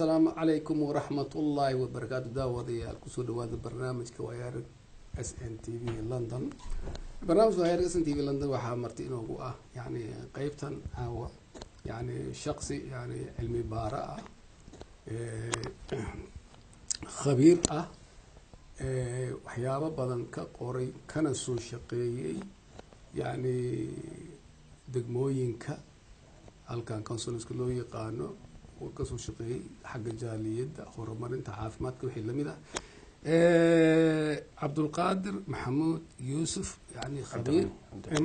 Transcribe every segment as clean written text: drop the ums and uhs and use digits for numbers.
السلام عليكم ورحمة الله وبركاته. داودي الكسود وهذا البرنامج كوير SNTV لندن. برنامج كوير SNTV لندن وحامرتي إنه هو يعني قيبتا هو يعني شخصي يعني علمي باراء خبير وحيابا بدن كقوري كان سو شقيي يعني دقموينك halkan consulska loo yaqaano oo ka soo shaqeeyay xagga jaaliyada horumarinta caafimaadka wixii lamid ah Abdulqaadir Maxamuud Yuusuf yani khabiir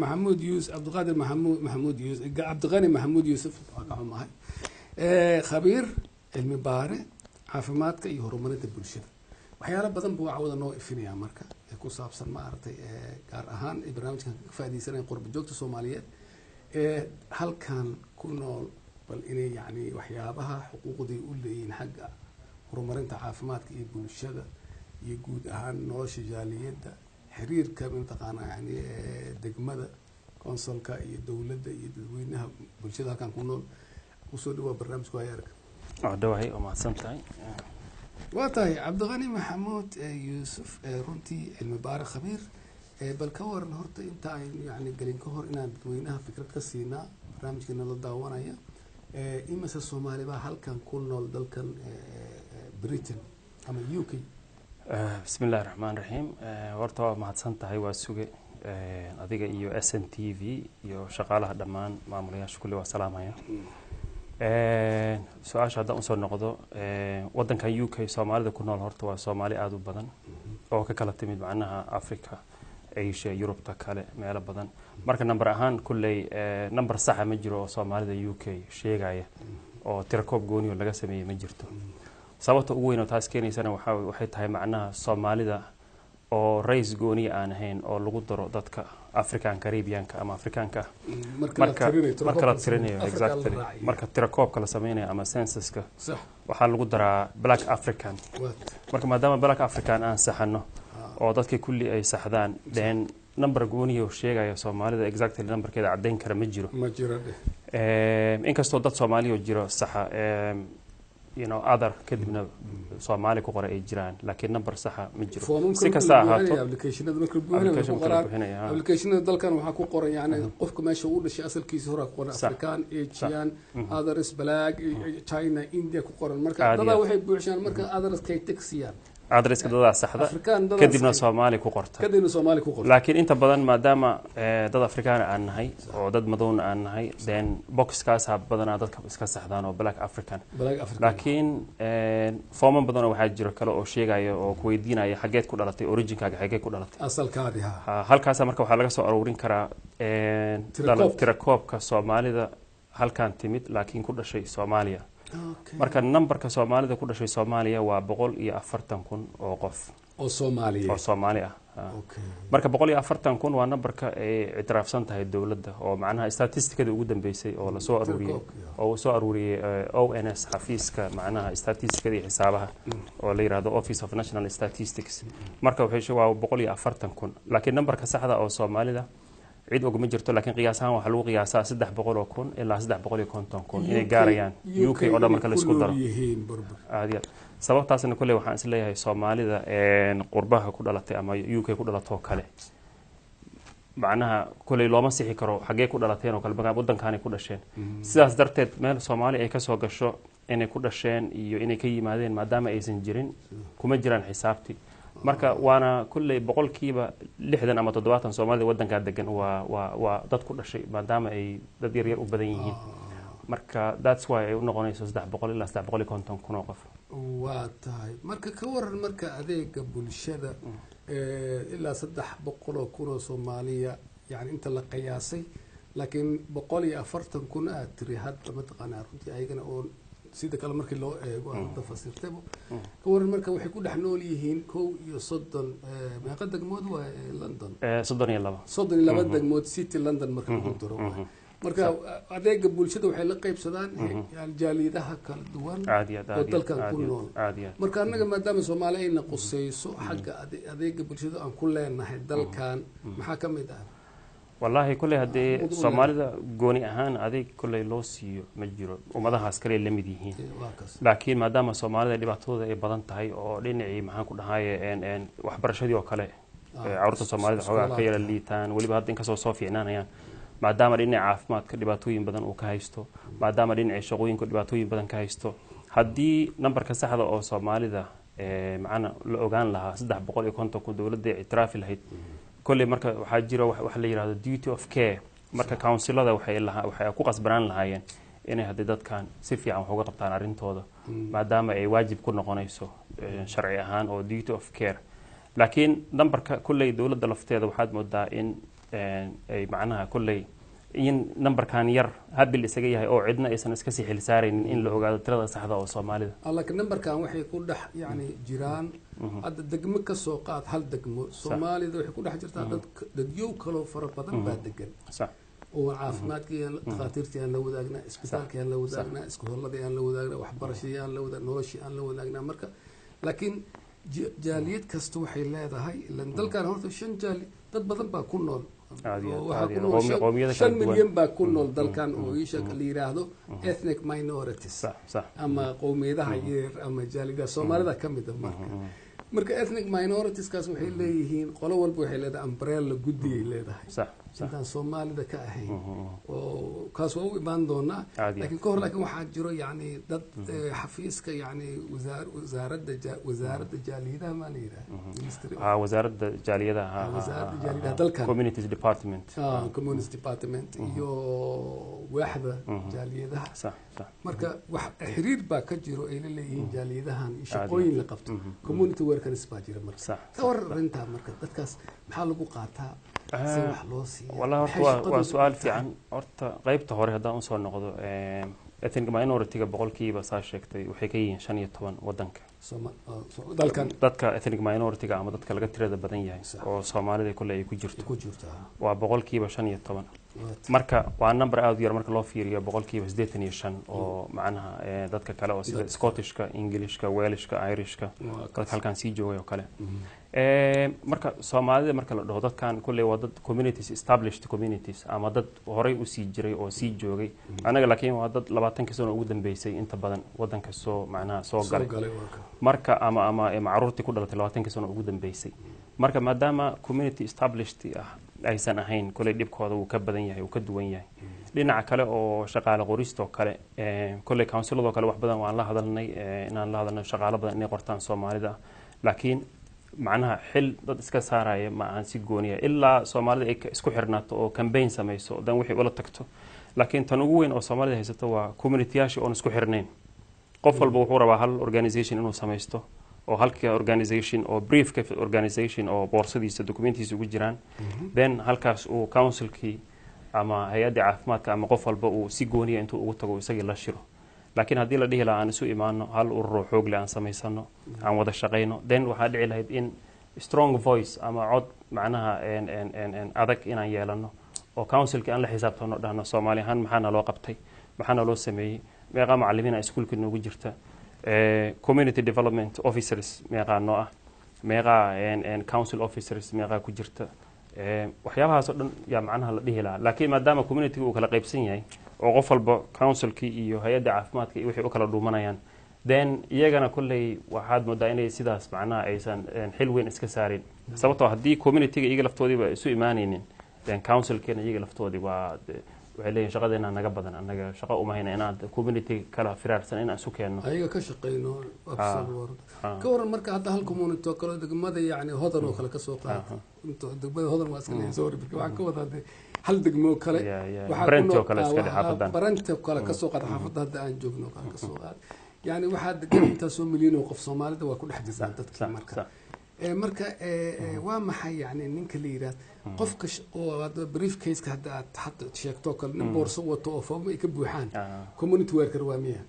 Maxamuud Yuusuf Abdulqaadir Maxamuud Yuusuf Abdulqani Maxamuud Yuusuf waxaan khabiir cilmi baare caafimaadka iyo horumarinta bulshada waxyaalo badan buu cawada noo ifinaya marka ku saabsan ma aragtay gaar ahaan barnaamijkan ka faa'iideysanay qurba joogta Soomaaliyeed halkan ku nool bal inay yani waxyaabaha xuquuqdii u leeyihiin xagga horumarinta caafimaadka iyo bulshada iyo guud ahaan nolosha jaaliyada xiriirka mintaqaana yani degmada konsolka iyo dawladda iyo dadweynaha bulshada halkan ku nool usoo dhawaa barnaamijka waayarka dhawahay oo mahadsantahay waa tahay Cabdiqani Maxamuud Yuusuf runtii cilmi baare khabiir bal ka waran horta inta ay yani galin ka hor inaan dadweynaha fikrad ka siinaa barnaamijkeena la daawanaya imasa Soomaali baa halkan ku nool dalkan Britain ama UK bismillaahir rahmaanir rahiim horta waa mahadsantahay waa suge adiga iyo SNTV iyo shaqaalaha dhamaan maamulayaasha kulli waa salaamaya su'aasha hadda soo noqdo wadanka UK Soomaalida ku nool horta waa Soomaali aad u badan oo ka kala timid macnaha Afrika Asia Europe kale meelo badan marka number ahaan kulley number sax ma jiro oo Soomaalida UK sheegaya oo tirakoob gooni oo laga sameeyay ma jirto sababta ugu weyn oo taas keenaysana waxay tahay macnaha Soomaalida oo rays gooni aan ahayn oo lagu daro dadka African Caribbean ama Afrikaanka marka la tirinayo exactly marka tirakoobka la sameeyo ama censuska waxa lagu daraa Black African marka maadaama Black African aan saxano oo dadka kulli ay saxdaan then number gooni oo sheegaya Soomaalida exactly numberkeeda cadeyn kara ma jiro inkastoo dad Soomaali oo jiro saxa other kadibna Soomaali ku qoray ay jiraan laakiin number saxa ma jiro si kasta ahaato applicationada marka buuxinaya applicationada dalkan waxa ku qoran yani qofka meesha uu dhashay asalkiisa hore ku qoran African Asian others Black China India ku qoran marka dad waxay buuxiyaan marka others kay taxiyaan adreska dada saxda kadibna Soomaali ku qorta laakiin inta badan maadaama dad Afrikaan aan nahay oo dad madoon aan nahay then boxkaas badan dadka iska saxdaan oo Black African laakiin form badan waxa jira kale oo sheegaya oo ku weydiinaya xageed ku dhalatay originkaaga xageed ku dhalatay asalkaadi halkaas marka waxa laga soo aruurin karaa tirakoobka Soomaalida halkan timid laakiin ku dhashay Soomaaliya marka numberka Soomaalida ku dhashay Soomaaliya waa 140,000 oo qof oo Soomaali ah marka 140,000 waa numberka ay ictiraafsan tahay dawladda oo macnaha statistikada ugu dambeysay oo la soo aruuriyay ONS xafiiska macnaha statistikada xisaabaha oo la yiraahdo Office of National Statistics marka waxay waa 140,000 laakiin numberka saxda oo Soomaalida cid ugu ma jirto laakiin qiyaas ahaan waxa lagu qiyaasaa 300,000 ilaa 350,000 inay gaarayaan UK oo dhan marka la isku daro aadiya sababtaasna kullee waxaan is leeyahay Soomaalida qurbaha ku dhalatay ama UK ku dhalato kale macnaha kullee looma sixi karo xagee ku dhalateen oo kale wadankaani ku dhasheen sidaas darteed meel Soomaali ay ka soo gasho inay ku dhasheen iyo inay ka yimaadeen maadaama aysan jirin kuma jiraan xisaabti marka waana kulley boqolkiiba 60 ama 70 Soomaalida wadanka degan waa dad ku dhashay maadaama ay dad yar u badan yihiin marka that's why ay u noqonayso 300 ilaa 350,000 qof waa tahay marka ka waran marka adeega bulshada ilaa 300,000 Soomaaliya yani inta la qiyaasay laakiin 140,000 aad tiri hadda ma taqaanaa runtii ayagana oo sida kale markii loo eego aan tafasiirtaba ka waran marka waxay ku dhex nool yihiin 30 meeqa degmood waa London 32 degmood City London marka lagu daro marka adeega bulshada waxay la qaybsadaan jaaliyadaha kala duwan oo dalkan ku nool marka anaga maadaama Soomaali ay naqusayso xagga adeega bulshada aan ku leenahay dalkan maxaa kamid ah والله كل هدي Soomaalida gooni ahaan adeeg kulay loo siiyo ma jiro umadahaas kale la mid yihiin laakiin maadaama Soomaalida dhibaatooda ay badan tahay oo dhinacii maxaan ku dhahaye waxbarashadii oo kale carruurta Soomaalida xogaa ka yara liitaan waliba hadda in ka soo fiicnaanayaan maadaama dhinaca caafimaadka dhibaatooyin badan uu ka haysto maadaama dhinaca shaqooyinka dhibaatooyin badan ka haysto haddii nambarka saxda oo Soomaalida macna la ogaan lahaa 350 ku dawladda itiraafi lahayd kulli marka waxa jira wax la yiraahdo duty of care marka councilada waxay ku qasbanaan lahaayeen inay hadii dadkan si fiican wax uga qabtaan arintooda maadaama ay waajib ku noqonayso sharci ahaan oo duty of care laakiin nambarka kulli dawladda lafteeda waxaad moodaa in ay macnaha kulli in nambarkan yar habil isaga yahay oo cidna aysan iska sii xil saaraynin in la ogaado tirada saxda oo Soomaalida laakiin nambarkan waxay ku dhax yani jiraan hadda degmo ka soo qaad hal degmo Soomaalida waxay ku dhax jirtaa dad yow kale fara badan baa degan sax oo caafimaadkii dhaqaatiirtii aan la wadaagna isbitaalkii aan la wadaagna iskooladii aan la wadaagna waxbarashadii aan la wadaagna noloshii aan la wadaagna marka laakiin jaaliyad kasta waxay leedahay ilan dalkan horta 5 jaali dad badan baa ku nool shan milyan baa ku nool dalkan oo isha la yiraahdo ethnic minorities ama qowmiyadaha yar ama jaaliyada Soomaalida kamid ah marka ethnic minorities kaas waxay leeyihiin qolo walba waxay leedahay umbrella guddi ay leedahay intaan Soomaalida ka ahayn oo kaas waa u imaan doona laakiin ka hor laakiin waxa jiro yani dad xafiiska yani wasaaradda jaaliyadaha ma la yiraahdo wasaaradda jaaliyadaha dalkan community department iyo waaxda jaaliyadaha marka wax xiriir baa ka jiro ay leeyihiin jaaliyadahan shaqooyin la qabto community workers baa jira marka ka warinta marka dadkaas maxaa lagu qaataa والله هو سؤال في عن أرت قيبت هوري هذا أنصار نقضه ethnic minority بقولكي بس عشقتي وحكيين شان يتوان ودنك dadka ethnic minority ama dadka laga tirada badan yahay oo Soomaalida kulay ku jirto waa boqolkiiba 15 marka waa number aad u yar marka loo fiiriyo boqolkiiba 85 oo macnaha dadka kale oo sida Scottishka Englishka Welshka Irishka dadka halkan sii joogay oo kale marka Soomaalida marka la dhaho dadkan kulay waa dad communities established communities ama dad horay u sii jiray oo sii joogay anaga laakiin waa dad 20 sano ugu dambeysay inta badan wadanka soo macnaha soo galay marka ama macruurti ku dhalatay 20 sano ugu dambeysay marka maadaama community established aysan ahayn kulay dibkooda uu ka badan yahay uu ka duwan yahay dhinaca kale oo shaqaale qoristo kale kulay councilado kale wax badan waan la hadalnay inaan la hadalno shaqaale badan inay qortaan Soomaalida laakiin macnaha xil dad iska saaraya ma aan si gooniya ilaa Soomaalida ay isku xirnaato oo campaign sameeyso dan wixii wala tagto laakiin tan ugu weyn oo Soomaalida haysato waa community-yaasha oo isku xirneen qof walba wuxuu rabaa hal organization inuu sameesto oo halka organization oo brief organization oo boorsadiisa dokumentiisa ugu jiraan then halkaas uu councilkii ama hay'adda caafimaadka ama qof walba uu si gooniya intuu ugu tago isaga la shiro laakiin hadii la dhihi lahaa aan isu imaano hal urur xoog leh aan sameysano aan wada shaqeyno then waxa dhici lahayd in strong voice ama cod macnaha adag inaan yeelano oo councilkii aan la xisaabtano dhahno Soomaaliyan maxaana loo qabtay maxaana loo sameeyay meeqa macallimiin iskuulka noogu jirta community development officers meeqa noo ah meeqa council officers meeqa ku jirta waxyaabahaas oo dhan yaa macnaha la dhihi lahaa laakiin maadaama community uu kala qaybsan yahay oo qof walba councilkii iyo hay'adda caafimaadka iyo wixii u kala dhuumanayaan then iyagana kulay waxaad moodaa inay sidaas macnaha aysan xil weyn iska saarin sababtoo haddii community-ga iyaga laftoodiiba isu imaanaynin then councilkeena iyaga laftoodii waa waxay leeyihiin shaqadeena naga badan anaga shaqo uma hayna inaan community kala firaarsan inaan isu keenno ayaga ka shaqeyno ka waran marka hadda hal community oo kale degmada yani hodan oo kale ka soo qaata degmada hodan waa iska leeyahay sorry waxaan ka wadaa hal degmo kale waxa kale iska xaafadan baranta kale ka soo qaata xaafadda hadda aan joogno ka soo qaata yani waxa degan inta soo milyan oo qof Soomaalida waa ku dhex jirta dadka marka waa maxay yani ninka la yiraahdo qofka oo brief case ka hadda sheegto kale nin boorso wato oo foom ay ka buuxaan community worker waa miya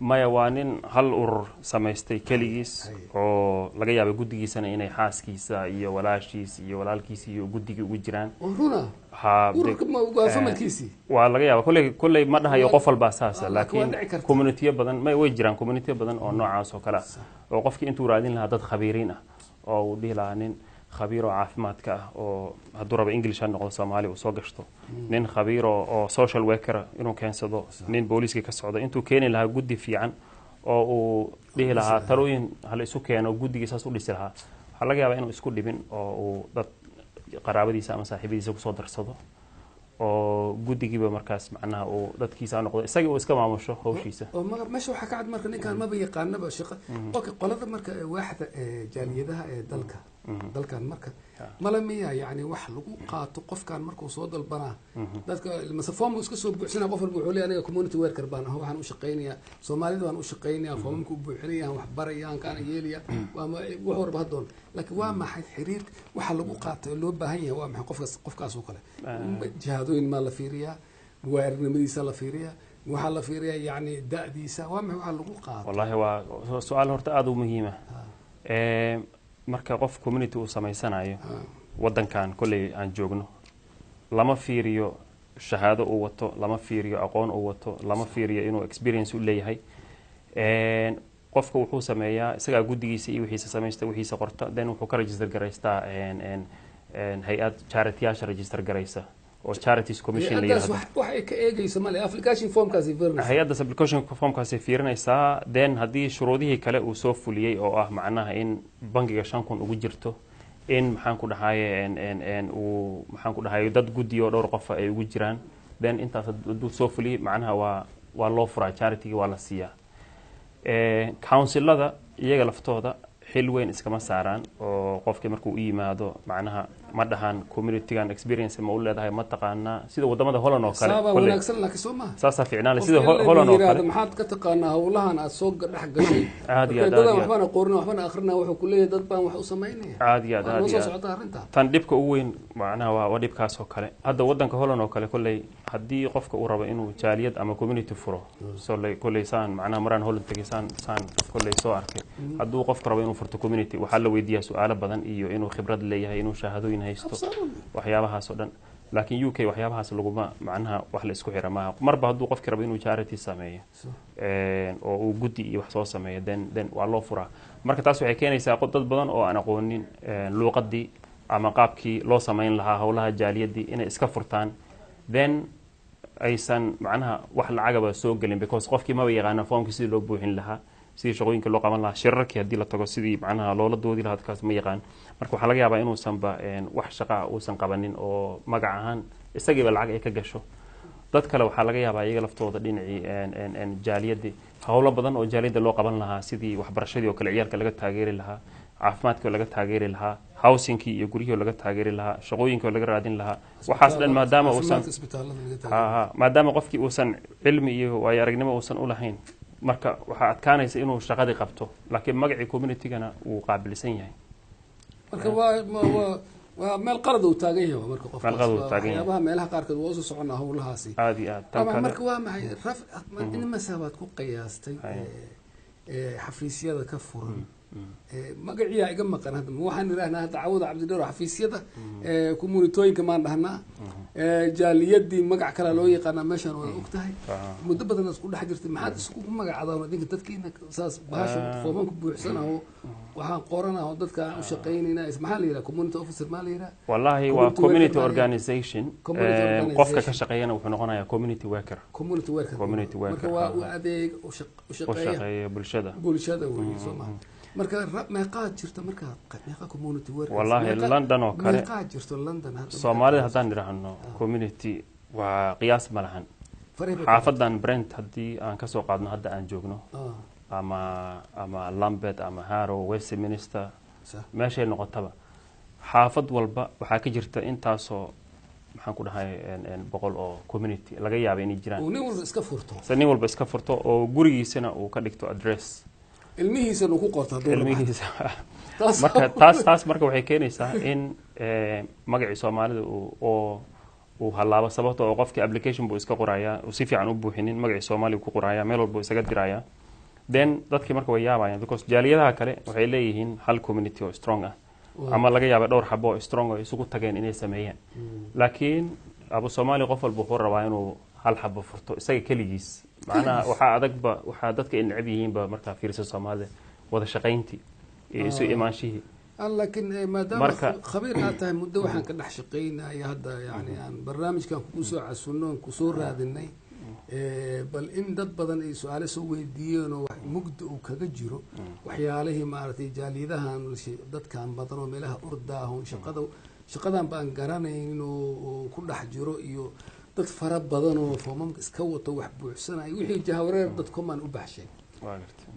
maya waa nin hal urur samaystay kaligiis oo laga yaabo guddigiisana inay xaaskiisa iyo walaashiisa iyo walaalkiisa iyo guddiga ugu jiraan uruna ururka ma waa familkiisi waa laga yaabo kulay ma dhahayo qof walba asaasa laakiin community badan ma way jiraan community badan oo noocaas oo kala oo qofkii intuu raadin lahaa dad khabiiriin ah oo u dhihi lahaa nin khabiir oo caafimaadka ah oo hadduu rabo English ha noqdo Soomaali uu soo gashto nin khabiir oo social worker inuu keensado nin booliiska ka socdo intuu keeni lahaa guddi fiican oo uu dhihi lahaa talooyin hal isu keeno guddigiisaas u dhisi lahaa waxaa laga yaabaa inuu isku dhibin oo uu dad qaraabadiisa ama saaxiibadiisa ku soo darsado oo guddigiiba markaas macnaha uu dadkiisa noqdo isagii uu iska maamusho hawshiisa oo meesha waxa ka cad marka ninkan ma yaqaanaba shaqo okay qolada marka waaxda jaaliyadaha ee dalkan marka malamiya yani wax lagu qaato qofkan markuu soo dalbana dadka masafoomu iska soo buuxsana qof walba wuxuu leeyahay aniga community worker baan ahay waxaan u shaqeynayaa Soomaalida waan u shaqeynayaa foomamku u buuxinayaan wax barayaan kana yeelaya waa wax warba hadoon laakiin waa maxay xiriir waxa lagu qaato loo baahan yahay waa maxay qofkaas oo kale jihadooyin ma la fiiriyaa waarnimadiisa la fiiriyaa waxa la fiiriyaa yani da'diisa waa maxay waxa lagu qaato wallahi waa su'aal horta aad u muhiim ah marka qof community uu sameysanayo wadankan kulay aan joogno lama fiiriyo shahaado uu wato lama fiiriyo aqoon uu wato lama fiiriyo inuu experience u leeyahay qofka wuxuu sameeyaa isaga guddigiisa iyo wixiisa sameeysta wixiisa qorta then wuxuu ka register gareystaa hay'ad charity yaasha register gareysa oo charities commission leeyahay wax ay ka eegayso male application form kaasi fiirinaysa hay'adda application form kaasi fiirinaysa then hadii shuruudihii kale uu soo fuliyay oo ah macnaha in bangiga 5,000 ugu jirto in maxaan ku dhahaayay uu maxaan ku dhahaayay dad guddiyo dhowr qof ay ugu jiraan then intaas haduu soo fuliyay macnaha waa loo furaa charity waa la siiyaa councilada iyaga laftooda xil weyn iskama saaraan oo qofkii markuu u yimaado macnaha ma dhahan communitygan experience ma u leedahay ma taqaana sida wadamada Holland oo kale sabab wanaagsan laakiin soo ma saasa fiicnaan sida Holland oo kale maxaad ka taqaanaa hawlahan aad soo dhex gashay aad waxbana qorna waxbana akhrina wuxuu ku leeyahay dad baan wax u sameynaya aad tan dibka ugu weyn macnaha waa dibkaas oo kale hadda wadanka Holland oo kale kulay hadii qofka uu rabo inuu jaaliyad ama community furo soo kulay saan macnaha maraan Holland tagisaan kulay soo arkay haduu qofka rabo inuu furto community waxa la weydiiyaa su'aalo badan iyo inuu khibrad leeyahay inuu shahaadooyin haysto waxyaabahaas oo dhan laakiin UK waxyaabahaas laguma macnaha wax la isku xira ma marba haduu qofkii rabo inuu charity sameeyo oo uu guddi iyo wax soo sameeyo then waa loo furaa marka taas waxay keenaysaa dad badan oo aan aqoonin luqadii ama qaabkii loo sameyn lahaa hawlaha jaaliyadii inay iska furtaan then aysan macnaha wax lacagaba soo galin because qofkii ma yaqaan foomkii sidii loo buuxin lahaa sidii shaqooyinka loo qaban lahaa shirarkii hadii la tago sidii macnaha loola doodi lahaa dadkaas ma yaqaan marka waxa laga yaabaa inuusan ba wax shaqo uusan qabanin oo magac ahaan isagiiba lacag ay ka gasho dad kale waxa laga yaabaa iyaga laftooda dhinacii jaaliyadii hawlo badan oo jaaliyada loo qaban lahaa sidii waxbarashadii oo kale ciyaalka laga taageeri lahaa caafimaadka laga taageeri lahaa housingkii iyo guriyihii laga taageeri lahaa shaqooyinka laga raadin lahaa waxaas dhan maadaama qofkii uusan cilmi iyo waayo aragnimo uusan u lahayn marka waxa adkaanaysa inuu shaqadii qabto laakiin magacii community-gana uu qaabilsan yahay marka waa meel qalad uu taagan yahay marka qofka waxyaabaha meelaha qaarkood waa soo soconaa hawlahaasi aad iyo aad marka waa maxay in masaabaad ku qiyaastay xafiisyada ka furan magaciya iga maqan hadda waxaan ilaahnaa hadda Cawda Cabdidheer xafiisyada community-ooyinka maan dhahnaa jaaliyadii magac kale loo yaqaan meeshan waa ogtahay muddo badan isku dhex jirtay maxaad isku magacadaana dinka dadkiina saas baasha foomamka buuxsanayo waxaan qoranayo dadka u shaqeynayna maxaa la yiraahdaa community officer ma la yiraahdaa wallahi waa community organization qofka ka shaqeeyana wuxuu noqonayaa community worker marka waa adeeg u shaqeeya bulshada weeye Soomaaliya marka meeqa jirta marka meeqa community worker wallahi London oo kale meeqa jirto London Soomaalida hadaan niraahno community waa qiyaas ma lahan xaafadan Brent hadii aan ka soo qaadno hadda aan joogno ama Lambeth ama Harrow Westminster meesha noqotaba xaafad walba waxa ka jirta intaasoo maxaan ku dhahay 100 oo community laga yaabo inay jiraan nin walba iska furto oo gurigiisana uu ka dhigto address ilmihiisa uu ku qorto ilmihiisa marka taas marka waxay keenaysaa in magaci Soomaalida uu halaabo sababtoo qofkii application buu iska qoraya oo si fiican u buuxinin magaci Soomaaliga ku qoraya meel walba isaga diraya then dadkii marka way yaabayaan because jaaliyadaha kale waxay leeyihiin hal community oo strong ah ama laga yaabo dhowr xabo oo strong oo isugu tageen inay sameeyaan laakiin Abu Soomaali qof walba wuxuu rabaa inuu hal xabo furto isaga kaligiis macnaha waxa adagba waxa dadka in necab yihiin ba marka fiirso Soomaalida wada shaqeyntii iyo isu imaanshihii لكن ما دام خبير هذا مدة وحن كده شقينا يا هذا يعني عن برنامج كان كوسو عسونون كوسو رادني بل إن دد بدن سؤال سوي ديانو مجد وكجرو وحياله ما رتي جاليدها دد كان بدنو ملها أرداهم شقدان بان قرانين وكل حجرو يو dad fara badan oo foomamka iska wato wax buuxsanay wixii jahawareer dadku maan u baxshay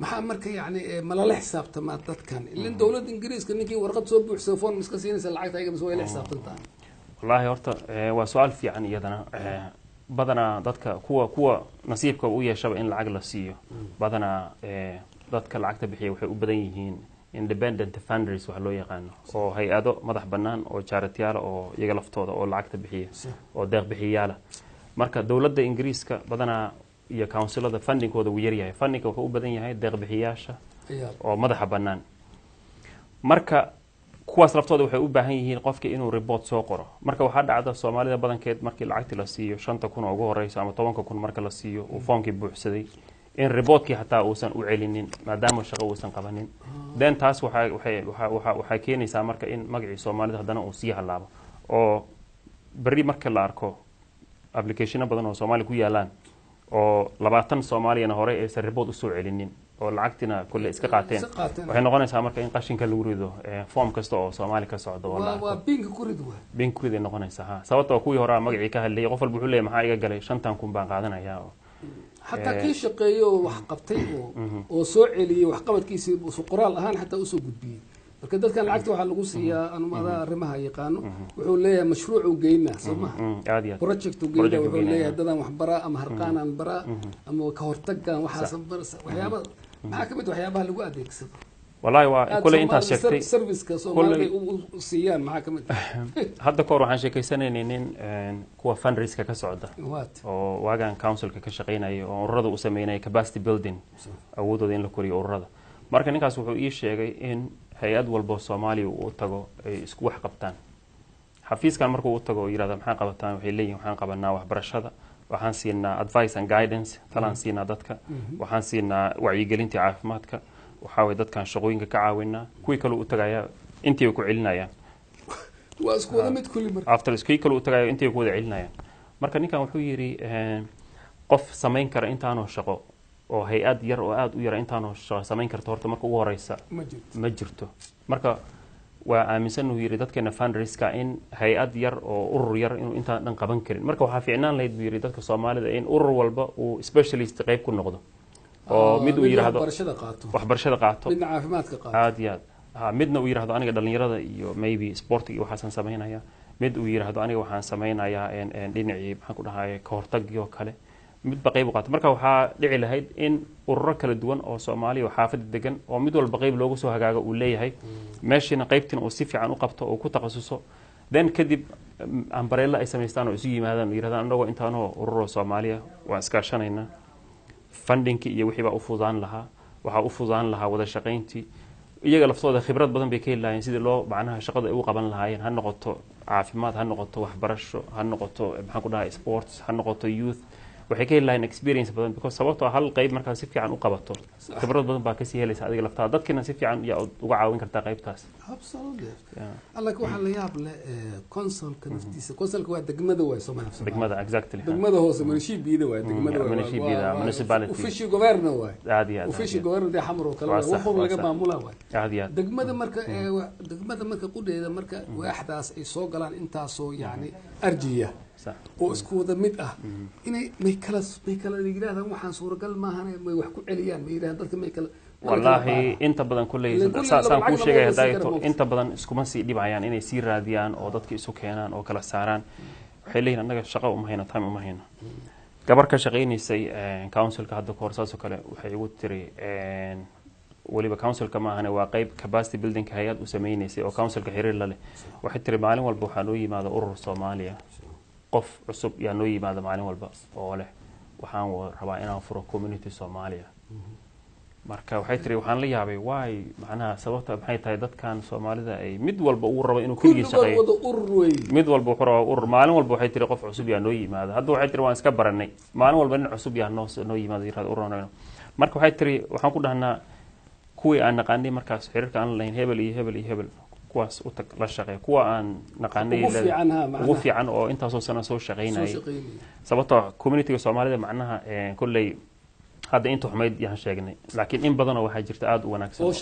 maxaa marka yani malala xisaabtama dadkan ilaa dawladda Ingiriiska ninkii warqad soo buuxsay foom iska siinaysa lacagta ayaga soo ila xisaabtantaa wallahi horta waa su'aal fiican iyadana badana dadka kuwa nasiibka u yeeshaba in lacag la siiyo badana dadka lacagta bixiya waxay u badan yihiin independent funders wax loo yaqaan oo hay'ado madax banaan oo charity-yaal oo iyaga laftooda oo lacagta bixiya oo deeq bixiyaala marka dawladda Ingiriiska badana iyo councilada fundingkooda uu yar yahay funding wuxuu u badan yahay deeq bixiyaasha oo madax banaan marka kuwaas laftooda waxay u baahan yihiin qofka inuu report soo qoro marka waxa dhacda Soomaalida badankeed markii lacagta la siiyo 5,000 oo ugu horeysa ama 10,000 marka la siiyo uu foomkii buuxsaday in reportkii hataa uusan u celinin maadaama shaqo uusan qabanin dan taas waxay keenaysaa marka in magacii Soomaalida hadana uu sii halaabo oo bari marka la arko application badan oo Soomaali ku yaalaan oo 20 Soomaaliyana hore ay report u soo celinin oo lacagtina kulli iska qaateen waxay noqonaysaa marka in qashinka lagu rido form kasta oo Soomaali ka socdo waa bink ku rido bink ku rido noqonaysaa sababtoo kuwii hore magacii ka hadlay qof walba wuxuu leeyahay maxaa iga galay 5,000 baan qaadanayaa حتى كي شقيو وحقبتيه oo soo celiyay wax qabadkiisa soo qoraal ahaan xataa u soo gudbiyay marka dadkan lacagta waxa lagu siiyaa anumada arrimaha yaqaano wuxuu leeyahay mashruuc u geeyna Soomaaliya project u geeyna wuxuu leeyahay dadan wax bara ama harqaanan bara ama ka hortagan waxa waxyaabo maxaa kamid waxyaabaha lagu adeegsado والله وكل انت شفتي سيرفيس كسومالي وسيان معك كمان هذا كور waxaan sheekaysanaynin kuwa fundraiser ka socda oo waagan councilka ka shaqeynay oo ururada u sameeyay capacity building awoodooda in la koriyo ururada marka ninkaas wuxuu ii sheegay in hay'ad walba Soomaaliya uu tago ay isku wax qabtaan xafiiskan markuu uu tago yiraahdo maxaan qabataan waxay leeyihiin waxaan qabanaa waxbarashada waxaan siinaa advice and guidance talaan siinaa dadka waxaan siinaa wacyigelinta caafimaadka waxa way dadkan shaqooyinka ka caawinaa kuwii kale u tagaya intii ay ku celinayaan waa isku wada mid kulli marka after iskii kale u tagaya intii ay ku wada celinayaan marka ninkan wuxuu yiri qof sameyn kara intaanoo shaqo oo hay'ad yar oo aad u yar intaanoo shaqo sameyn karto horta marka ugu horeysa ma jirto marka waa aaminsan inuu yiri dadkeena fundraiser in hay'ad yar oo urur yar inuu intaan dhan qaban karin marka waxa fiicnaan lahayd buu yiri dadka Soomaalida in urur walba uu specialist qayb ku noqdo oo mid uu yiraahdo waxbarashada qaato midna caafimaadka qaato aad iyo aad midna uu yiraahdo aniga dhalinyarada iyo maybe sportiga waxaan sameeynayaa mid uu yiraahdo aniga waxaan sameeynayaa dhinacii maxaan ku dhahay ka hortagyo kale mid baqayb qaato marka waxa dhici lahayd in ururo kala duwan oo Soomaaliya oo xaafad degan oo mid walba qayb loogu soo hagaago uu leeyahay meeshina qaybtina uu si fiican u qabto oo ku takhasuso then kadib umbrella ay sameystaan oo isu yimaadaan yiraahdaan anagu intaanoo ururo Soomaaliya waa iska shanayna funding iyo wixii baa u fududaan lahaa waxa u fududaan lahaa wada shaqeyntii iyaga laftooda khibrad badan bay ka helayeen sidii loo macnaha shaqada ay u qaban lahaayeen ha noqoto caafimaad ha noqoto waxbarasho ha noqoto maxaan ku dhahay sports ha noqoto youth waxay ka helayeen experience badan because sababtoo hal qayb marka si fiican u qabato khibrad badan baa ka sii helaysa adiga laftaa dadkina si fiican uga caawin kartaa qaybtaas absolutely alla waxa la yaab leh consulka naftiisa consulka waa degmada way Soomaaliya degmada exactly degmada hoose municipality waa degmada municipality official governor waa aadiya official governor de xamro kala wuxuu laga maamulaa waa aadiya degmada marka qudeeda marka waaxdaas ay soo galaan intaasoo yaani arjiya oo isku wada mid ah inay may kala yiraahdaan waxaan suuragal maahan may wax ku celiyaan may yiraahdaan dadka may kala wallahi inta badan kulay saan ku sheegay hadayto inta badan iskuma sii dhibayaan inay sii raadiyaan oo dadka isu keenaan oo kala saaraan waxay leeyihiin anaga shaqo uma hayno time uma hayno gabar ka shaqeynaysay councilka hadda ka hor saasoo kale waxay ugu tiri waliba councilka ma ahane waa qayb capacity building hay'ad u sameeynaysa oo councilka xiriir la leh waxay tiri maalin walba waxaa noo yimaada urur Soomaaliya qof cusub yaa noo yimaada maalin walba oo leh waxaan rabaa inaan furo community Soomaaliya marka waxay tiri waxaan la yaabay waay macnaha sababta maxay tahay dadkan Soomaalida ay mid walba uu rabo inuu kaliya shaqeeyo mid walba wuxuu rabaa urur maalin walba waxay tiri qof cusub yaa noo yimaada hadda waxay tiri waan iska baranay maalin walba in cusub yaa noo yimaada yiraahdo ururna marka waxay tiri waxaan ku dhahnaa kuwii aan naqaanay markaas xiriirka aan lahayn hebel iyo hebel iyo hebel kuwaas u tag la shaqeey kuwa aan naqaanay ugu fiican oo intaasoo sano soo shaqeynay sababtoo community Soomaalida macnaha kulley hadda inta xumayd yahan sheegnay laakiin in badan oo waxa jirta aad u wanaagsan oo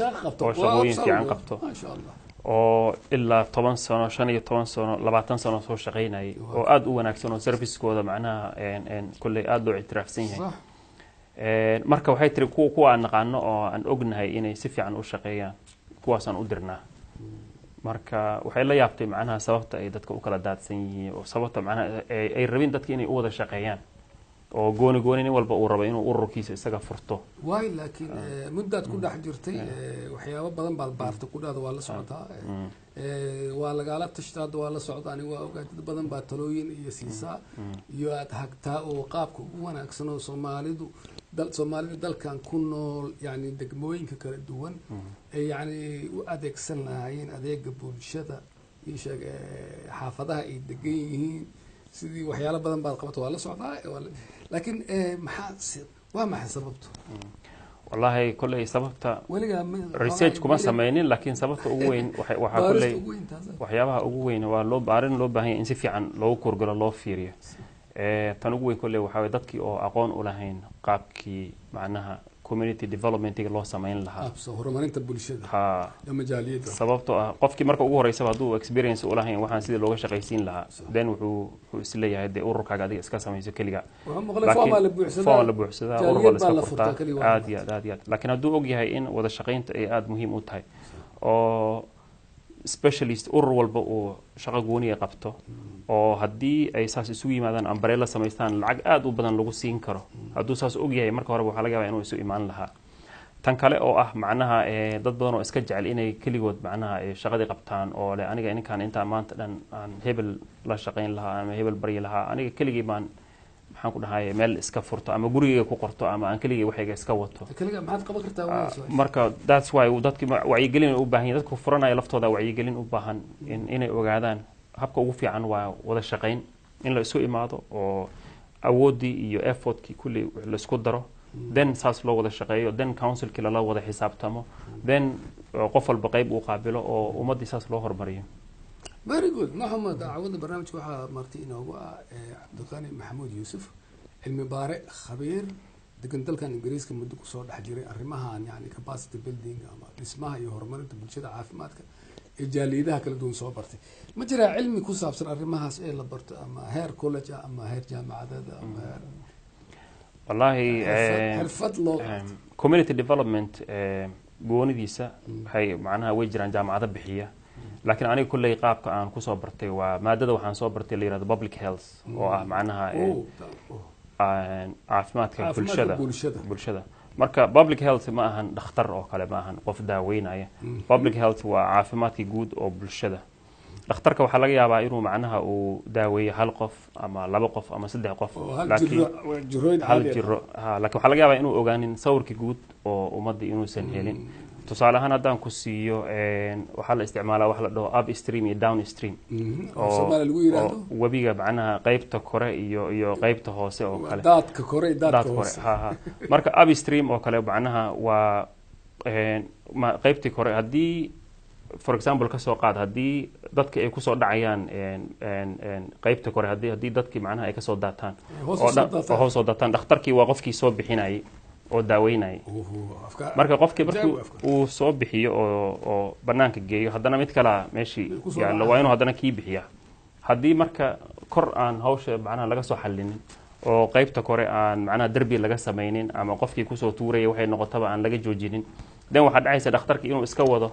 shaqooyin fiican qabto ma sha Allah oo ilaa 10 sano 15 sano 20 sano soo shaqeynay oo aad u wanaagsan oo service-kooda macnaha kulley aad loo ictiraafsan yahay marka waxay tiri kuwa aan naqaano oo aan ognahay inay si fiican u shaqeeyaan kuwaasaan u dirnaa marka waxay la yaabtay macnaha sababta ay dadka u kala daadsan yihiin oo sababta macnaha ay rabin dadka inay u wada shaqeeyaan oo gooni nin walba uu rabo inuu ururkiisa isaga furto way laakiin muddaad ku dhex jirtay waxyaabo badan baad baartay ku dhaado waa la socdaa waa lagala tashtaad waa la socdaa ani waa ogaad dad badan baa talooyin iyo siisaa iyo aad hagtaa oo qaabka ugu wanaagsan oo Soomaalidu dalkan ku nool yani degmooyinka kala duwan ay yani u adeegsan lahaayeen adeega bulshada iyo xaafadaha ay degan yihiin sidii waxyaalo badan baad qabato waa la socdaa laakiin maxaa sababto wallahi kulley sababta research kuma sameeynin laakiin sababta ugu weyn waxa kulley waxyaabaha ugu weyn waa loo baarin loo baahan in si fiican loo korgalo loo fiiriyo tan ugu weyn kulley waxa dadkii oo aqoon u lahayn qaabkii macnaha community development loo sameyn lahaa horumarinta bulshada ama jaaliyada sababtoo ah qofkii marka ugu horeysa haduu experience u lahayn waxaan sidii looga shaqaysiin lahaa then wuxuu isla yahay de ururkaaga adiga iska sameeyso kaliya laakiin la buuxsadaa urur la iska furtaa aad iyo aad laakiin haduu og yahay in wada shaqaynta ay aad muhiim u tahay oo specialist urur walba uu shaqo gooni qabto oo hadii ay saas isugu yimaadaan umbrella sameystaan lacag aad u badan lagu siin karo haduu saas og yahay marka hore waxa laga yaabaa inuu isu imaan lahaa tan kale oo ah macnaha dad badan oo iska jecel inay kaligood macnaha shaqadii qabtaan oo le aniga inkaan inta maanta dhan aan hebel la shaqeyn lahaa ama hebel bari lahaa aniga kaligii baan maxaan ku dhahay meel iska furto ama gurigeyga ku qorto ama aan kaligii waxayga iska wato kaliya maxaad qaban kartaa marka that's why dadkii wacyigelin u baahan dadku furanaya laftooda wacyigelin u baahan inay ogaadaan habka ugu fiican waa wada shaqeyn in la isu imaado oo awoodii iyo effortkii kulli la isku daro then saas loo wada shaqeeyo then councilkii la wada xisaabtamo then qof walba qayb uu qaabilo oo ummadii saas loo hormariyo very good محمد عوض برنامج waxaa martay inoogu Cabdiqani Maxamuud Yuusuf cilmi baare khabiir degan dalkan Ingiriiska muddo ku soo dhex jiray arrimahan yani capacity building ama dhismaha iyo horumarinta bulshada caafimaadka ee jaaliyadaha kala duwan soo bartay ma jira cilmi ku saabsan arrimahaas ee la barto ama heer college ama heer jaamacadeed ama wallahi xirfad loo community development goonidiisa waxay macnaha way jiraan jaamacado bixiya laakiin aniga kulley qaabka aan ku soo bartay waa maadada waxaan soo bartay la yiraahdo public health oo ah macnaha caafimaadka bulshada marka public health ma ahan dhakhtar oo kale ma ahan qof daaweynaya public health waa caafimaadka guud oo bulshada dhakhtarka waxa laga yaabaa inuu macnaha uu daaweeyo hal qof ama laba qof ama saddex qof laakiin hal jiro laakiin waxa laga yaabaa inuu ogaanin sawirka guud oo ummadda inuusan helin tusaale ahaan haddaan ku siiyo waxaa la isticmaalaa wax la dhaho upstream iyo downstream oo webiga macnaha qaybta kore iyo qaybta hoose oo kale daadka kore daadka hoose marka upstream oo kale macnaha waa qaybtii kore haddii for example ka soo qaad haddii dadka ay ku soo dhacayaan qaybta kore haddii dadkii macnaha ay ka soo daataan oo hoos soo daataan dhakhtarkii waa qofkii soo bixinayay oo daaweynay marka qofkii markuu uu soo bixiyo oo banaanka geeyo haddana mid kale meeshii yaalo waa inuu haddana kii bixiya haddii marka kor aan hawsha macnaha laga soo xallinin oo qaybta kore aan macnaha darbi laga samaynin ama qofkii kusoo tuuraya waxay noqotaba aan laga joojinin then waxaa dhacaysa dhakhtarka inuu iska wado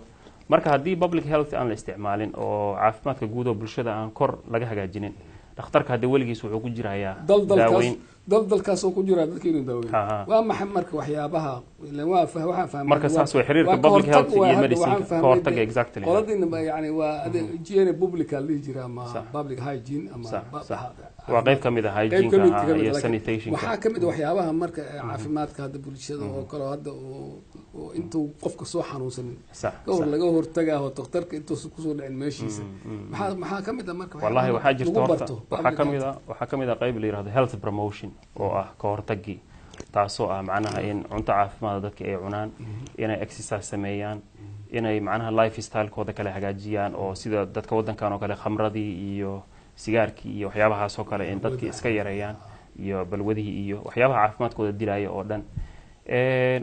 marka haddii public health aan la isticmaalin oo caafimaadka guud oo bulshada aan kor laga hagaajinin dhakhtarka hadda weligiis wuxuu ku jirayaa daaweyn dalkaas oo ku jira dadka inuu daaweeyo waa maxay marka waxyaabaha waxaan fahmay marka saas way xiriirka public health iyo medicine ka hortaga exactly qoladina yani waa hygiene public li jira ama public hygiene ama waa qayb kamid ah hygiene iyo sanitation waxa kamid waxyaabaha marka caafimaadka hadda bulshada oo kale hadda oo intuu qofka soo xanuunsanin goor laga hortaga oo dhakhtarka intuu ku soo dhicin meeshiisa maxaa kamid marka wallahi waxa jirto waxa kamid ah qayb la yiraahdo health promotion oo ah ka hortagii taasoo ah macnaha in cunto caafimaad dadka ay cunaan inay exercise sameeyaan inay macnaha life style-kooda kale hagaajiyaan oo sida dadka waddankan oo kale khamradii iyo sigaarkii iyo waxyaabahaas oo kale in dadkii iska yareeyaan iyo balwadihii iyo waxyaabaha caafimaadkooda dilaya oo dhan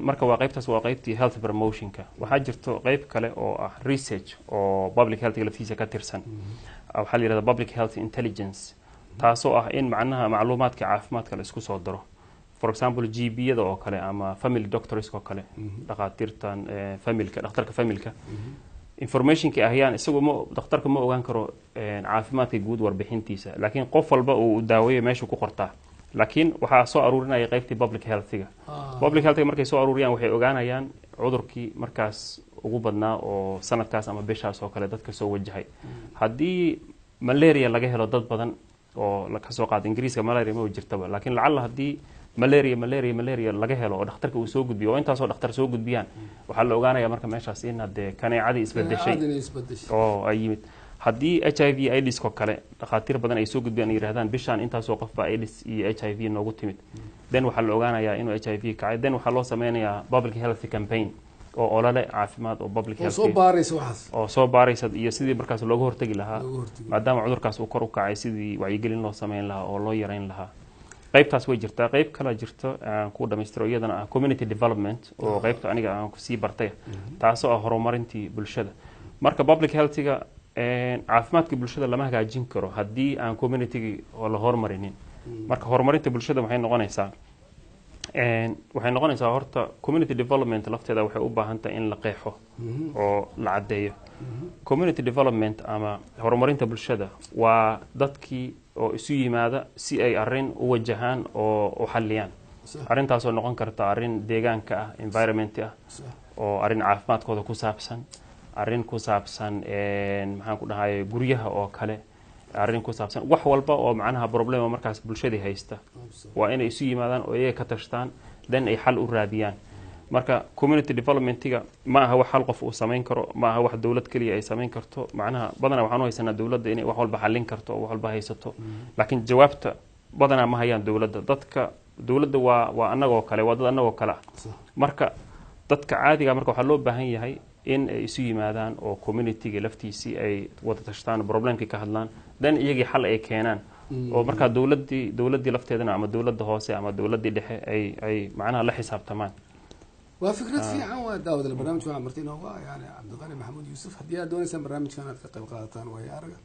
marka waa qaybtaas waa qaybtii health promotionka waxaa jirto qayb kale oo ah research oo public health laftiisa ka tirsan waxaa la yidhahdaa public health intelligence taasoo ah in macnaha macluumaadka caafimaadka la isku soo daro for example GP-yada oo kale ama family doctors oo kale dhaqaatiirtan dhakhtarka familka informationka ahayaan isagoo dhakhtarka ma ogaan karo caafimaadka guud warbixintiisa laakiin qof walba uu daaweeyo meesha ku qortaa laakiin waxaa soo aruurinaya qaybtii public health-ga markay soo aruuriyaan waxay ogaanayaan cudurkii markaas ugu badnaa oo sanadkaas ama bishaas oo kale dadka soo wajahay haddii malaria laga helo dad badan oo ka soo qaada ingiriiska malaria ma jirtaba laakiin lacalla haddii malaria laga helo oo dhakhtarka uu soo gudbiyo oo intaasoo dhakhtar soo gudbiyaan waxaa la ogaanaya marka meeshaas in hadee kaneecadii isbedeshay oo ay yimid haddii HIV AIDS-ko kale dhakhaatiir badan ay soo gudbiyaan ay yiraahdaan bishaan intaasoo qof baa AIDS iyo HIV noogu timid then waxaa la ogaanayaa inuu HIV kacay then waxaa loo sameynayaa public health campaign oo olole caafimaad oo public health oo soo baaraysa iyo sidii markaas looga hortagi lahaa maadaama cudurkaas uu kor u kacay sidii wacyigelin loo sameyn lahaa oo loo yareyn lahaa qaybtaas way jirtaa qayb kale jirto aan ku dhamaystiro iyadana ah community development oo qaybta aniga aan ku sii bartay taasoo ah horumarintii bulshada marka public health-ga caafimaadka bulshada lama hagaajin karo haddii aan community oo la horumarinin marka horumarinta bulshada waxay noqonaysaa horta community development lafteeda waxay u baahan tahay in la qeexo oo la caddeeyo community development ama horumarinta bulshada waa dadkii oo isu yimaada si ay arrin u wajahaan oo u xalliyaan arrintaasoo noqon karta arrin deegaanka ah environment ah oo arrin caafimaadkooda ku saabsan arrin ku saabsan maxaan ku dhahay guryaha oo kale arrin ku saabsan wax walba oo macnaha problema markaas bulshadii haysta waa inay isu yimaadaan oo iyaga ka tashtaan then ay xal u raadiyaan marka community developmentiga ma aha wax hal qof uu samayn karo ma aha wax dawlad kaliya ay samayn karto macnaha badanaa waxaan u haysanaa dawladda inay wax walba xallin karto oo wax walba haysato laakiin jawaabta badanaa ma hayaan dawladda waa annagoo kale waa dad annagoo kale ah marka dadka caadiga marka waxaa loo baahan yahay in ay isu yimaadaan oo communityga laftiisii ay wada tashtaan problemkii ka hadlaan then iyagii xal ay keenaan oo markaa dawladdii lafteedana ama dawladda hoose ama dawladdii dhexe ay macnaha la xisaabtamaan waa fikrad fiican waa daawada barnaamijka waxaan martay inooga yani cabdiqani maxamuud yuusuf haddii aad doonaysaan barnaamijkan aad ka qayb qaadataan way araga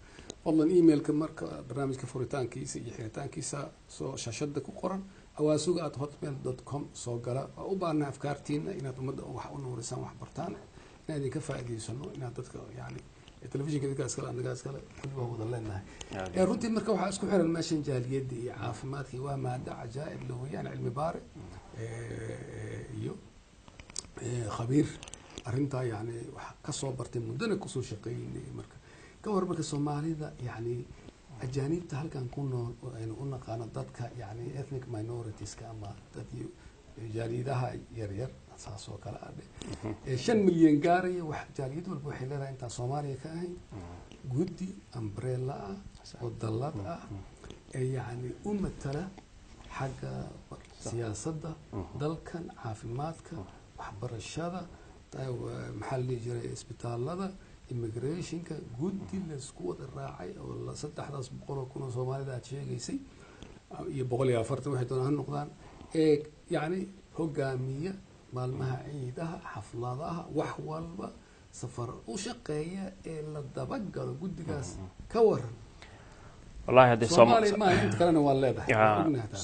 fadlan emailka marka barnaamijka furitaankiisa iyo xiritaankiisa soo shashada ku qoran awaasuga@hotmail.com soo gala waa u baahnaa afkaartiina inaad ummadda wax u nuurisaan wax bartaan inaad idinka faa'iidaysano inaad dadka yani telefishinka dadkaas kale anagaas kale kulliba wada leenahay runtii marka waxaa isku xiran meeshan jaaliyadda iyo caafimaadkii waa maada cajaa'ib la weeyaan cilmi baare iyo khabiir arrintaa yani wax ka soo bartay muddana kusoo shaqeynay marka ka war marka Soomaalida yani ajaanibta halkan ku nool oo aynu u naqaano dadka yani ethnic minoritiska ama dad jaaliyadaha yaryar saas oo kale ah 5 milyan gaaraya wax jaaliyad walba waxay leedahay inta Soomaaliya ka ahayn guddi umbrella oo dallad ah yani u matala xagga siyaasadda dalkan caafimaadka waxbarashada maxaa la jiray isbitaalada immigrationka guddi la isku wada raacay oo 300,000 oo Soomaalida aad sheegaysay iyo 140 waxay doonaan noqdaan yani hogaamiye maalmaha ciidaha xafladaha wax walba safar u shaqeeya ee la dabagalo guddigaas ka waran wallahi hadii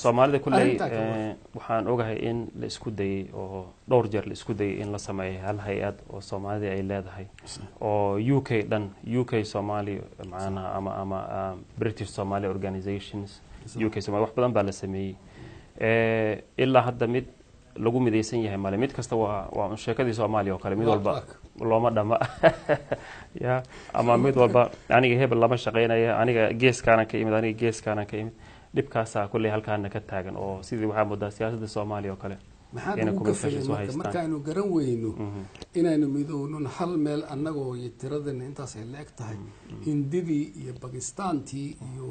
Soomaalida kulay waxaan ogahay in la isku dayay oo dhowr jeer la isku dayay in la sameeyo hal hay'ad oo Soomaalida ay leedahay oo UK Somali macnaha ama British Somali Organizations UK Somali wax badan baa la sameeyay ilaa hadda mid lagu midaysan yahay male mid kasta waa sheekadii Soomaaliya oo kale mid walba looma dhama ya ama mid walba aniga hebel lama shaqeynaya aniga geeskaana ka imid dhibkaasa kulay halkaana ka taagan oo sidii waxa moodaa siyaasadda Soomaaliya oo kale marka aynu garan weyno inaynu midowno hal meel annagoo tiradana intaas ay leeg tahay Hindidii iyo Pakistaantii iyo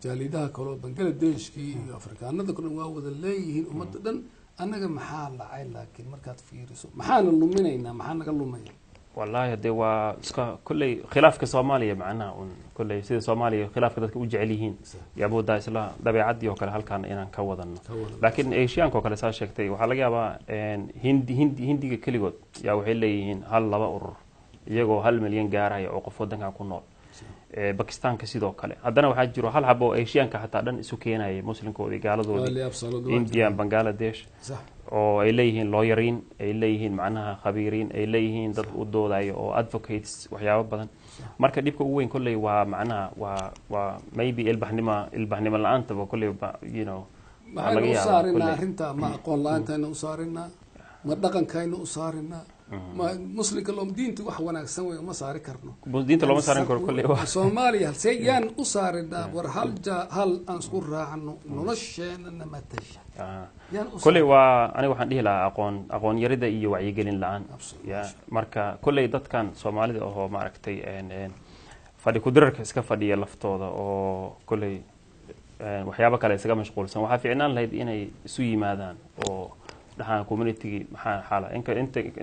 jaalidaha kale Bangladeshkii iyo Afrikaanada kale waa wada leeyihiin ummadda dhan annaga maxaa dhacay laakiin markaad fiiriso maxaan luminaynaa maxaa naga lumaya والله هدي كل خلاف كصومالية معنا كل سيد صومالية خلاف كذا وجعليهن يابو دا إسلا دبي عدي وكله هل كان إنا كوضنا لكن إيشيان كوكله ساش شكتي وحلا جابا هندي كل جود يا وحليهن هل لبا أور يجو هل مليون جارة يوقف ودنا كونول باكستان كسيدو كله هذانا واحد جرو هل حبوا إيشيان كحتى دن سكينا مسلم كودي قالوا دول إنديا بنغلاديش oo ay leeyihiin lawyerin ay leeyihiin macnaha khabiiriin ay leeyihiin dad u doodayo oo advocates waxyaabo badan marka dhibka ugu weyn kulay waa macnaha waa maybe ilbahnimo la'aanta ba kulay you know laga yaabo arinta ma aqoon la'aanta u saarina ma dhaqankayna u saarina ma muslimka loo diinta wax wanaagsan way uma saari karno diinta loo saarin karo kulay Soomaaliya halseeyaan u saarina war hal aan isku raacno nolosheena ma tasha كل أنا waxaan dhihi lahaa aqoon yarida iyo wacyigelin la'aan marka kulay dadkan Soomaalida oo ma aragtay fadhi ku dirarka iska fadhiya laftooda oo kulay waxyaabo kale isaga mashquulsan waxa fiicnaan lahayd inay isu yimaadaan oo dhaxan community maxaa xala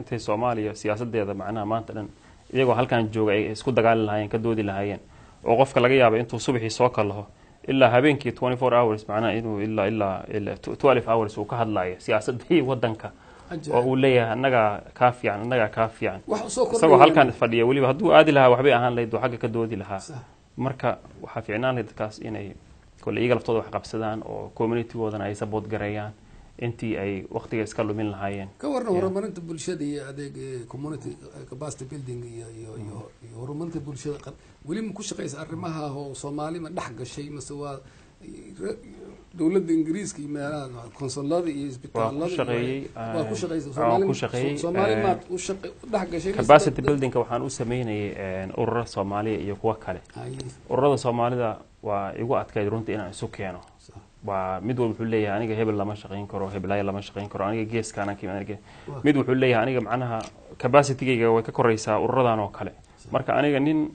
inta Soomaaliya siyaasadeeda macnaha maanta dhan iyagoo halkan jooga ay isku dagaali lahaayeen ka doodi lahaayeen oo qofka laga yaabo intuu subaxii soo kalaho إلا هبينكي 24 hours معناه إنه إلا 12 hours وكهاد لاي سياسة هي ودنك ووليه نجا كافي يعني نجا كافي يعني سو هل كانت فدية ولي بهدو عادي لها وحبي أهان ليدو حاجة كدودي لها مركا وحفينا ليد كاس إني كل إيجا لفتوض وحقب سدان أو كوميونيتي وذن أي سبوت جريان أنتي أي وقت يسكلوا من الهاين كورنا ورمان أنت بالشدة هذا كوميونيتي كباستي بيلدينج ورمان أنت بالشدة ولي مكوش قيس أرمها هو صومالي ما نحق الشيء مسوا دولة إنجليز كي ما كونسولات إسبيتال وكوش قيس صومالي ما وش نحق الشيء كباستي بيلدينج وحنا أسميني أورا صومالي يقوى كله أورا صومالي ده ويقوى أتكيرونت إنا سكيانو ومدول بحوليه أنا هبل لما شقين كرو هبلاي لما شقين كرو أنا جيس كان كي أنا مدول بحوليه أنا معناها capacity وككوريسا ورضان وكله مركا أنا جنين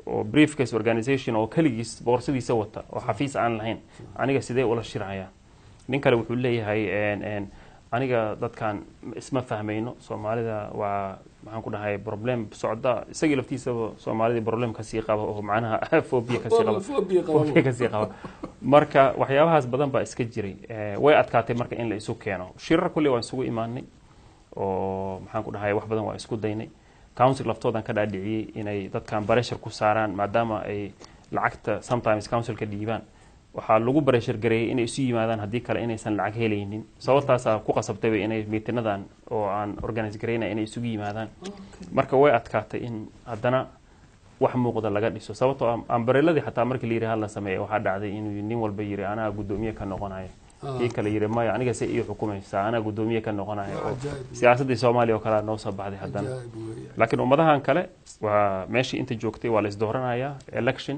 brief case organization أو كليجس بورسدي سوته وحفيز عن الحين أنا جسدي ولا الشرعية نين كله بحوليه هاي أن أنا ضد كان اسمه فهمينه Soomaali ده ومحن كنا هاي problem بسعودة سجل في Soomaali problem كسيقة ومعناها فوبيا كسيقة marka waxyaabahaas badan baa iska jiray way adkaatay marka in la isu keeno shirar kulli waan isugu imaanay oo maxaan ku dhahay wax badan waa isku daynay council laftoodan ka dhaadhiciyay inay dadkan pressure ku saaraan maadaama ay lacagta sometimes council ka dhiibaan waxa lagu pressure gareeyay inay isu yimaadaan hadii kale inaysan lacag helaynin sababtaas ku qasabtay inay meetinadan oo aan organize gareynay inay isugu yimaadaan marka way adkaatay in haddana wax muuqda laga dhiso sababtoo ambareeladii xataa markii la yiraahdo la sameeyo waxa dhacday inuu nin walba yiri ana gudoomiye ka noqonayo kii kale yiri maya aniga si iyo xukumaysa ana gudoomiye ka noqonayo oo siyaasadda Soomaaliya oo kala noo soo baxday haddana laakiin ummadahan kale waa meeshii inta joogtay waa la isdooranaya election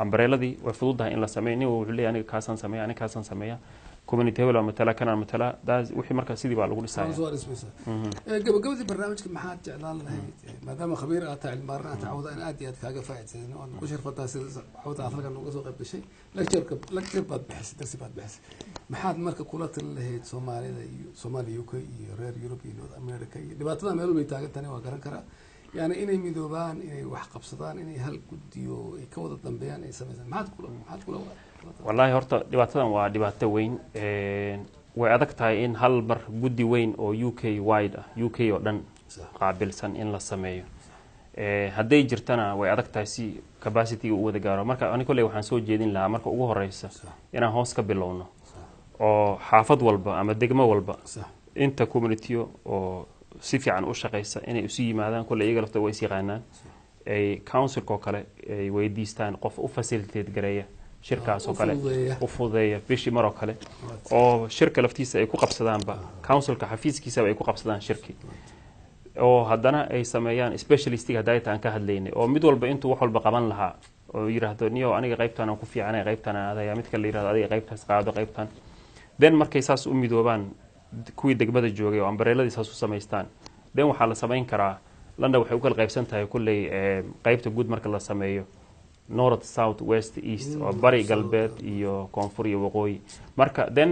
ambareeladii way fududahay in la sameeyo wuxuu leeyahay aniga kaasan sameeya community wala matala kana matala daas wixii marka sidii baa lagu dhisay gabagabadii barnaamijka maxaad jeclaan lahayd maadaama khabiir aad tahay marna taawada in aad iyo aad kaaga faa'iideysan oo ku sharfataa sida xawta halkan uga soo qayb gashay lecture baad bixisay darsi baad bixisay maxaad marka kula talin lahayd Soomaalida iyo Soomaaliya UK iyo reer Europe iyo North America iyo dhibaatada meel walba taagan tani waa garan karaa يعني إني ميدوبان إني وحقب صدان إني هالجديو يكود الضمبيان يسمى ما تقول والله هرت دبعتنا ودبعت وين وعدك تاي إن هالبر جدي وين أو UK وايد UK ودن قابل سن إن للسماية هدي جرتنا وعدك تاي سي capacity وذكاره مركا أنا كله وحنسوي جدين لا مركا أوه الرئيس أنا هوس قبلونه أو حافظ والبا أما دقمة والبا أنت كوميونيتيو أو سيفي عن أشقيسة إني أسيء ماذا كل إيجار في تويسي غنان أي كونسل كوكالة أي ويديستان قف أفاسيلتيت جرية شركة سوكالة أفوضية بيشي مراكالة أو شركة لفتيسة أي كوكب سدان با كونسل كحفيز كيسا أي كوكب سدان شركة أو هدنا أي سميان سبيشاليستي هداية عن كهد ليني أو مدول بإنتو وحول بقبان لها أو يرهدوني أو أنا غيبت أنا وكفي أنا غيبت أنا هذا يامتك اللي يرهد هذا غيبت هسقعد وغيبت دين مركيساس أمي دوبان kuwii degmada joogay oo ambareeladii saas u sameystaan den waxa la sameyn karaa landa waxay u kala qaybsan tahay kulay qaybta guud marka la sameeyo north south west east oo bari galbeed iyo koonfur iyo waqooyi marka den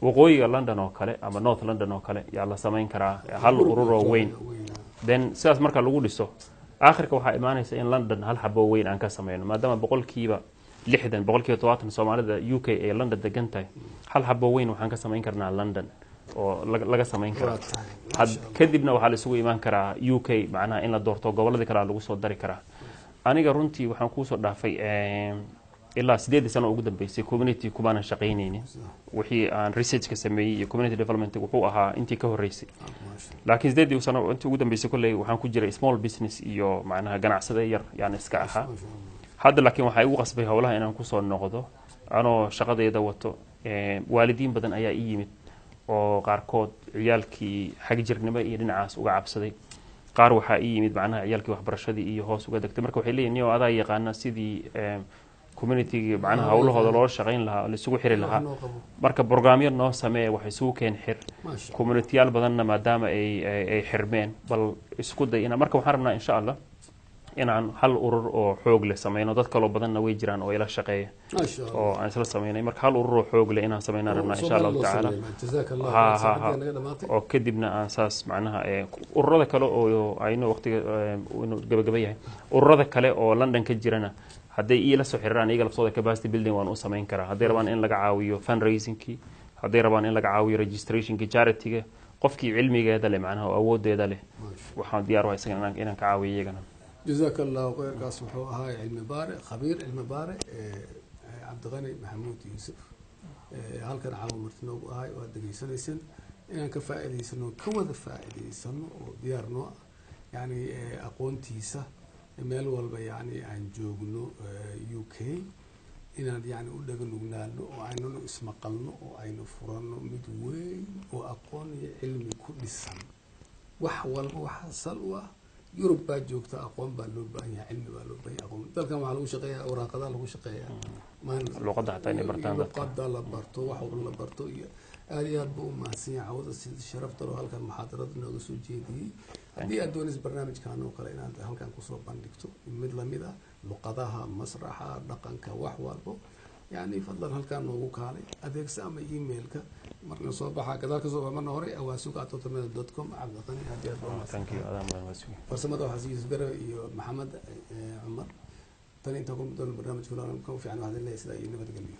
waqooyiga London oo kale ama North London oo kale yaa la sameyn karaa hal urur oo weyn then sidaas marka lagu dhiso aakhirka waxaa imaanaysa in London hal xabo weyn aan ka sameeyno maadaama boqolkiiba 60 boqolkiiba 70 Soomaalida UK ee London degan tahay hal xabo weyn waxaan ka sameyn karnaa London oo laga sameyn karo kadibna waxaa la isugu imaan karaa UK macnaha in la doorto gobolada kale lagu soo dari karaa aniga runtii waxaan ku soo dhaafay ilaa 8 sano ugu dambeysay community kubaana shaqeynaynin wixii aan research ka sameeyay iyo community development wuxuu ahaa intii ka horeysay laakiin 8 sano intii ugu dambeysay kulay waxaan ku jiray small business iyo macnaha ganacsade yar yani iska ahaa hadda laakiin waxa igu qasbay hawlaha inaan ku soo noqdo anoo shaqadeeda wato waalidiin badan ayaa ii yimid oo qaarkood ciyaalkii xag jirnimo iyo dhinacaas uga cabsaday qaar waxa ii yimid macnaha ciyaalkii waxbarashadii iyo hoos uga degtay marka waxay leeyihiin oo adaa yaqaana sidii community macnaha hawlahooda loo shaqeyn lahaa la isugu xiri lahaa marka barnaamijyo noo sameeyay waxay isugu keen xir communityyaal badanna maadaama ay xirmeen bal isku day marka waxaan rabnaa insha Allah inaan hal urur oo xoog leh sameeyno dad kale oo badanna way jiraan oo ila shaqeeya oo aan isla sameeynay marka hal urur oo xoog leh inaan sameeyno rabnaa insha Allah taala oo kadibna aan saas macnaha ururada kale oo aynu waqtiga inuu gabagaba yahay ururada kale oo London ka jirana haday ila soo xiraan iyaga laftooda capacity building waan u sameyn karaa haday rabaan in laga caawiyo fundraising-ki haday rabaan in laga caawiyo registration-ki charity-ga qofkii cilmigeeda leh macnaha awoodeeda leh waxaan diyaar u haysan inaan ka caawiyo iyagana جزاك الله خير قاسم هاي علم بارئ خبير علم بارئ عبد الغني محمود يوسف هل كان عاون مرتنا هاي ودقيسنيسن إن كفائديسن كوذا فائديسن وديارنا يعني أقونتيسا مال والبا يعني عن جوجنو UK إن يعني ودقنا نقولنا وعيننا اسم قلنا وعين فرنا مدوي وأقون علم كل سنة وحول وحصل يوروب baa joogta aqoon baa loo baahan yahay cilmi baa loo baahan yahay aqoon dalkan waxa lagu shaqeeyaa waraaqada lagu shaqeeyaa luqadda hataa inay bartaan luqadda la barto wax walba la barto iyo aad iyo aad buu mahadsan yahay cawada sida sharafta loo halkan muxaadarada nooga soo jeediyay haddii aad doonayso barnaamijkan oo kale inaad halkan ku soo bandhigto mid la mid ah luqadaha masraxa dhaqanka wax walba يعني فضلا هل كان نوجو كالي أديك سام إيميلك مرنا صباح كذا كذا مرنا هوري أواسوك @totamel.com عبد الغني هدي thank you أدم واسوي فرسمة حسيس برا محمد عمر تاني أنت كم بدون برنامج فلان كم في عن هذا اللي يسلا ينبت قلبي